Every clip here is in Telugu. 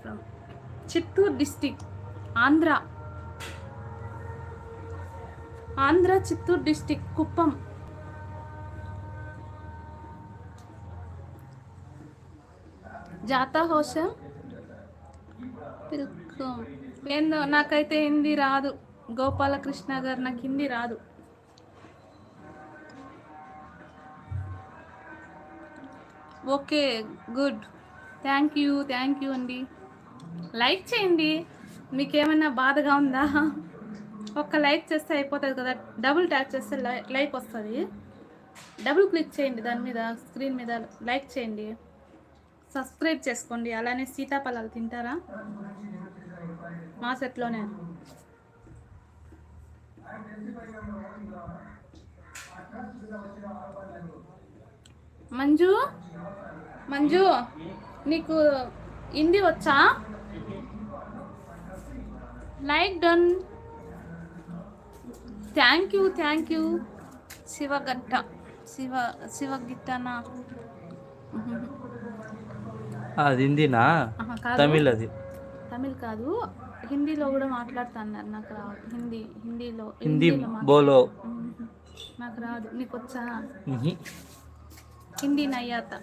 From Chittoor district, Andhra. Chittoor district, Kuppam. జాతా హోషం ఏందో నాకైతే హిందీ రాదు. గోపాలకృష్ణ గారు, నాకు హిందీ రాదు. Okay, good. థ్యాంక్ యూ అండి. లైక్ చేయండి. మీకేమైనా బాధగా ఉందా? ఒక్క లైక్ చేస్తే అయిపోతుంది కదా. డబుల్ ట్యాప్ చేస్తే లైక్ వస్తుంది. డబుల్ క్లిక్ చేయండి దాని మీద, స్క్రీన్ మీద లైక్ చేయండి. సబ్స్క్రైబ్ చేసుకోండి. అలానే సీతాఫలాలు తింటారా? మా సెట్లోనే. మంజు నీకు హిందీ వచ్చా? Like done. Thank you. శివగిట్టనా? అది హిందీనా? తమిళ్. అది తమిళ్ కాదు, హిందీలో కూడా మాట్లాడుతున్నారు. నాకు రాదు హిందీ బోలో. నాకు రాదు. నీకు వచ్చా? హిందీ నయ్యాత.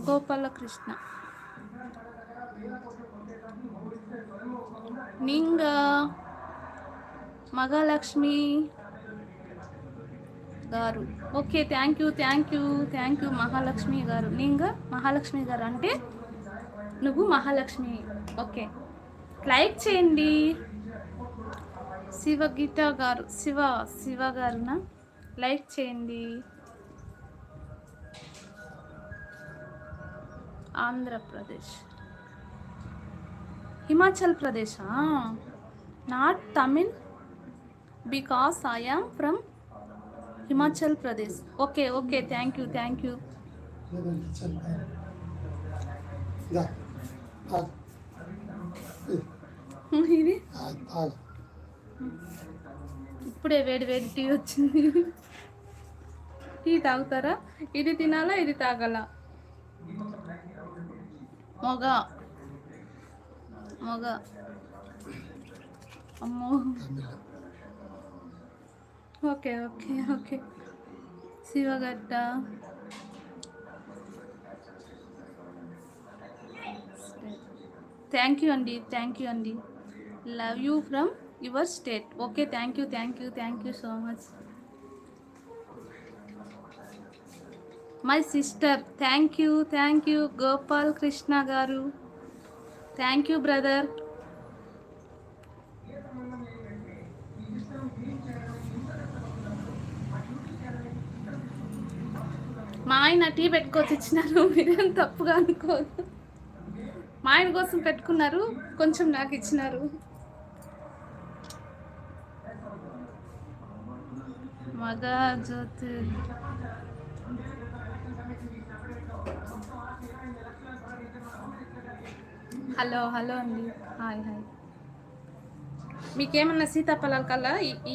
గోపాలకృష్ణ నింగ మహాలక్ష్మి గారు. ఓకే, థ్యాంక్ యూ మహాలక్ష్మి గారు. నింగ మహాలక్ష్మి గారు అంటే నువ్వు మహాలక్ష్మి. ఓకే, లైక్ చేయండి. శివగీత గారు, శివ గారునా? లైక్ చేయండి. Andhra Pradesh, Himachal Pradesh. Not Tamil because I am from Himachal Pradesh. Okay, thank you. ఇది ఇప్పుడే వేడి టీ వచ్చింది. టీ తాగుతారా? ఇది తినాలా, ఇది తాగాల? మొగ అమ్మో. ఓకే. శివగడ్డ. థ్యాంక్ యూ అండి. Love you from your state. Okay, thank you so much. My sister. Thank you Gopal Krishna గారు. Thank you brother. మా ఆయన టీ పెట్టుకోవచ్చు ఇచ్చినారు. మీరేం తప్పుగా అనుకోదు. మా ఆయన కోసం పెట్టుకున్నారు, కొంచెం నాకు ఇచ్చినారు. మగా జ్యోతి. హలో అండి. హాయ్. మీకేమన్నా సీతాఫలాల కల్లా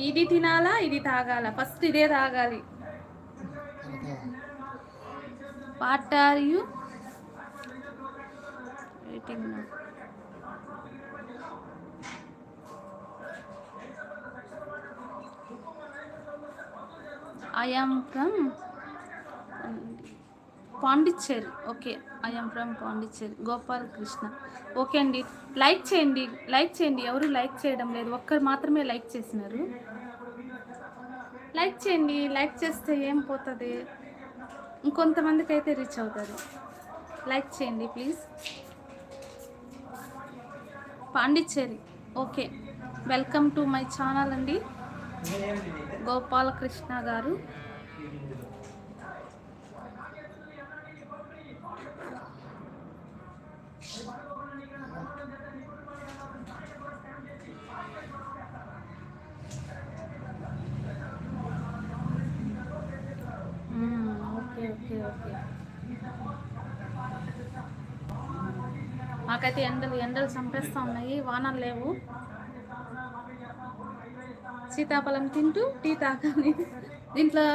ఇది తినాలా, ఇది తాగాల? ఫస్ట్ ఇదే తాగాలి. What are you waiting now? I am from Pondicherry. Okay, I am from Pondicherry. Gopal Krishna. Okay అండి, లైక్ చేయండి. ఎవరు లైక్ చేయడం లేదు, ఒక్కరు మాత్రమే లైక్ చేసినారు. లైక్ చేయండి. లైక్ చేస్తే ఏం పోతుంది, ఇంకొంతమందికి అయితే రీచ్ అవుతుంది. లైక్ చేయండి please. Pondicherry. Okay, welcome to my channel అండి. గోపాలకృష్ణ గారు. ఓకే. మాకైతే ఎండలు చంపేస్తూ ఉన్నాయి, వానలు లేవు. సీతాఫలం తింటూ టీ తాగాలి. దీంట్లో